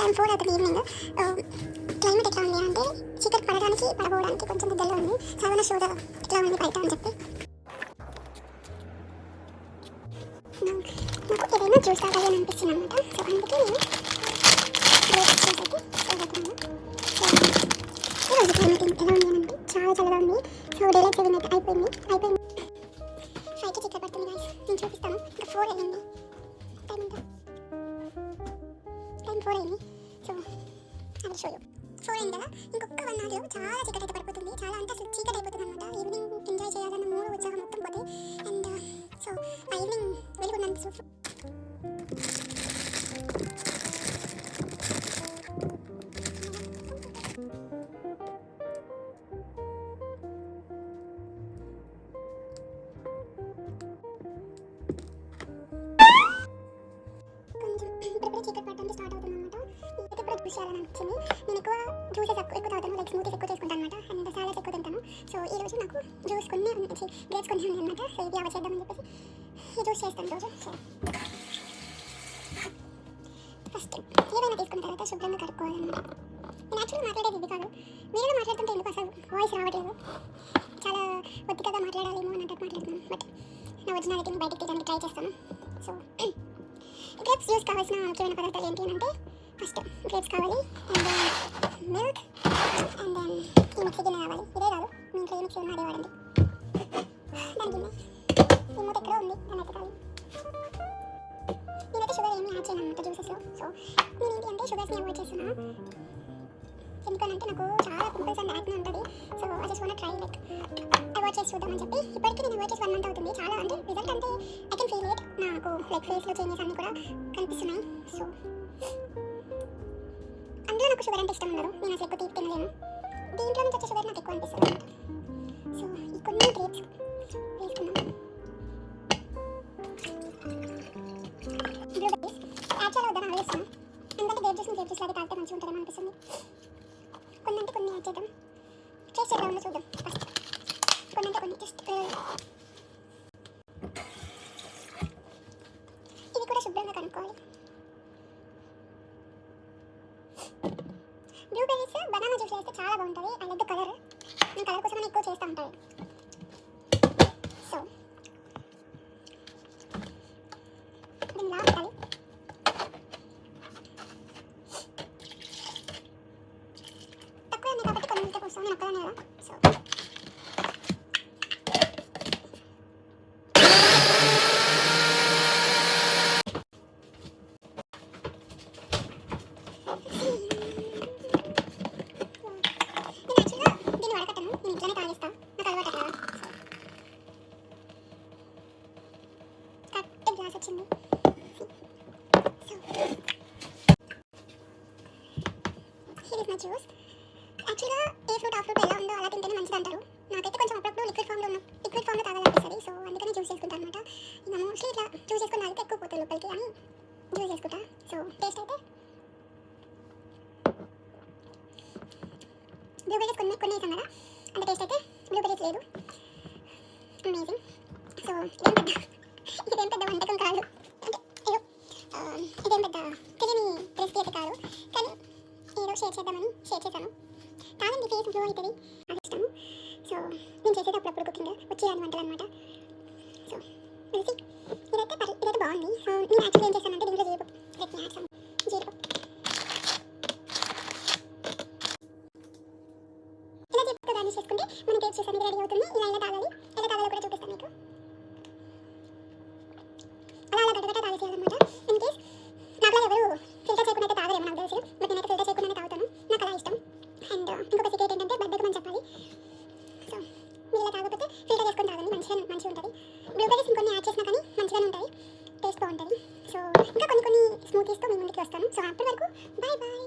Time 4 అవుతుంది evening. Climate ఎట్లా ఉంది అంటే చీకటి పడబోవడానికి కొంచెం దగ్గరలో ఉంది. చాలా చూడ ఎట్లా ఉంది బయట అని చెప్పి నాకు ఏదైనా జ్యూస్ తాగాలి అని అనిపిస్తుంది అనమాట. సో అందుకే నేను గ్రేప్స్ జ్యూస్ అయితే తాగుతున్నాను. సో ఈరోజు క్లైమేట్ ఎలా ఉంది అని అంటే చాలా చల్లగా ఉంది. సో డైలైట్ సేవింగ్ అయితే అయిపోయింది. 5కి చీకటి పడుతుంది గైస్. నేను చూపిస్తాను. ఇంకా 4 అయింది. టైం 4 అయింది. సో అది షో 4 అయింది కదా. ఇంకొక 1 అవర్లో చాలా చీకటి అయితే పడిపోతుంది. చాలా అంటే అసలు చీకటి అయిపోతుంది అనమాట. ఈవినింగ్ ఎంజాయ్ చేయాలన్న మూడు ఉత్సాహం మొత్తం పోతే. అండ్ సో ఆ ఈవినింగ్ వెలుగున్నంత చీకటి పడడానికి స్టార్ట్ అవుతుంది అనమాట. ఇప్పుడు జ్యూస్ చేయాలని అనిపించింది. నేను ఎక్కువ జ్యూసెస్ ఎక్కువ తాగుతాను, లైక్ స్మూతీస్ ఎక్కువ చేసుకుంటాను అనమాట. అండ్ సాలెడ్స్ ఎక్కువ తింటాను. సో ఈ రోజు నాకు జ్యూస్ గ్రేప్స్ కొన్ని ఉన్నాయి అనమాట. సో ఇది అవాయిడ్ చేద్దామని చెప్పేసి ఈ జ్యూస్ చేస్తాను రోజు. సో ఫస్ట్ ఏవైనా తీసుకున్న తర్వాత శుభ్రంగా కడుక్కోవాలన్నమాట. నేను యాక్చువల్గా మాట్లాడేది ఇది కాదు. మీరు మాట్లాడుతుంటే ఎందుకు అసలు వాయిస్ రావట్లేదు. చాలా ఒత్తికగా మాట్లాడాలేమో అన్నట్టు మాట్లాడుతున్నాను. బట్ నా ఒరిజినాలిటీని బయటకు తీయడానికి ట్రై చేస్తాను. సో గ్రేప్స్ జ్యూస్ కావాల్సిన ముఖ్యమైన పదార్థాలు ఏంటి అంటే ఫస్ట్ గ్రేప్స్ కావాలి, and then milk, and then ఈ మిక్సీ గిన్నె కావాలి. ఇదే కాదు, మీ ఇంట్లో ఏ మిక్సీ ఉన్నా అదే వాడండి. దాని గిన్నె ఈ మూత ఎక్కడో ఉంది, దాన్ని ఎత్తుకాలి. నేనైతే షుగర్ ఏమీ యాడ్ చేయను అనమాట జ్యూసెస్లో. సో నేనేంటి అంటే షుగర్స్ని అవాయిడ్ చేస్తున్నాను. ఎందుకంటే నాకు చాలా పింపుల్స్ అండ్ యాక్నే ఉంటుంది. So I just want try like avoid చేసి చూద్దామని చెప్పి ఇప్పటికీ నేను అవాయిడ్ చేసి 1 మంత్ అవుతుంది. చాలా అంటే రిజల్ట్ అంటే ఐ కెన్ ఫీల్ ఇట్. నాకు లైక్ ఫేస్లో చేంజెస్ అన్నీ కూడా కనిపిస్తున్నాయి. సో అందులో నాకు షుగర్ అంటే ఇష్టం ఉండదు. నేను అసలు ఎక్కువ తీపి తినలేను. దీంట్లో నుంచి వచ్చే షుగర్ నాకు ఎక్కువ అనిపిస్తుంది అనమాట. సో ఈ కొన్ని గ్రేప్స్ వేసుకున్నాం. బ్లూబెర్రీస్ యాడ్ చేయాలి వద్దని ఆలోచిస్తాను. ఎందుకంటే గ్రేప్ జ్యూస్ లాగా తాగితే మంచిగా ఉంటుందని అనిపిస్తుంది. కొన్ని అంటే కొన్ని యాడ్ చేద్దాం. టేస్ట్ ఎలా ఉందో చూద్దాం. ఫస్ట్ కొన్ని అంటే కొన్ని జస్ట్ ఇది కూడా శుభ్రంగా కనుక్కోవాలి. బ్లూబెర్రీస్ బనానా జ్యూస్ చేస్తే చాలా బాగుంటుంది. I like the colour. నేను కలర్ కోసం ఎక్కువ చేస్తూ ఉంటాను. సో దీన్ని ఇలా పెట్టాలి. తక్కువ ఉంది కాబట్టి కొన్ని మిగతా కోసం నేను ఒక్కదాన్ని కదా. సో వచ్చింది. Here is my juice. యాక్చువల్గా ఏ ఫ్రూట్ ఆ ఫ్రూట్ ఎలా ఉందో అలా తింటేనే మంచిది అంటారు. నాకైతే కొంచెం అప్పుడప్పుడు లిక్విడ్ ఫామ్లో తాగాలనిపిస్తుంది. సో అందుకని జ్యూస్ చేసుకుంటాను అనమాట. ఇంకా మోస్ట్లీ ఇట్లా జ్యూస్ చేసుకుని తాగితే ఎక్కువ పోతుంది లోపలికి అని జ్యూస్ చేసుకుంటా. సో టేస్ట్ అయితే బ్లూబెర్రీస్ కొన్ని వేసాం కదా, అంత టేస్ట్ అయితే బ్లూబెర్రీస్ లేదు. అమేజింగ్. సో ఇదేం పెద్ద వంటకం కాదు, ఇదేం పెద్ద తెలియని రెసిపీ అయితే కాదు, కానీ ఏదో షేర్ చేశాను. కాదండి, ఫేస్ గ్లో అవుతుంది, అది ఇష్టము. సో నేను చేసేది అప్పుడప్పుడు కుకింగ్ వచ్చేయాలి వంటలు అనమాట. సో ఇదైతే బాగుంది. సో నేను యాక్చువల్లీ ఏం చేశానంటే దీంట్లో జీడిపప్పు ఇలా జీడిపప్పు గార్నిష్ చేసుకుంటే మనం గ్రేప్స్ జ్యూస్ అనేది రెడీ అవుతుంది. ఇలా తాగాలి. ఎలా తాగాలో కూడా చూపిస్తాను మీకు. అలా గడ్డగడ్డ తాగేసేయాలన్నమాట. ఇన్ కేస్ నాకులా ఎవరు ఫిల్టర్ చేయకుండా అయితే తాగరేమో నాకు తెలుసు, బట్ నేనైతే ఫిల్టర్ చేయకుండానే తాగుతాను. నాకు అలా ఇష్టం. అండ్ ఇంకొక సీక్రెట్ ఏంటంటే బద్దకమని చెప్పాలి. సో మీరు ఇలా తాగకపోతే ఫిల్టర్ చేసుకొని తాగండి, మంచిగా ఉంటుంది. బ్లూబెర్రీస్ ఇంకొన్ని యాడ్ చేసినా కానీ మంచిగానే ఉంటుంది, టేస్ట్ బాగుంటుంది. సో ఇంకా కొన్ని స్మూతీస్తో మీ ముందుకి వస్తాను. సో అప్పటి వరకు బాయ్.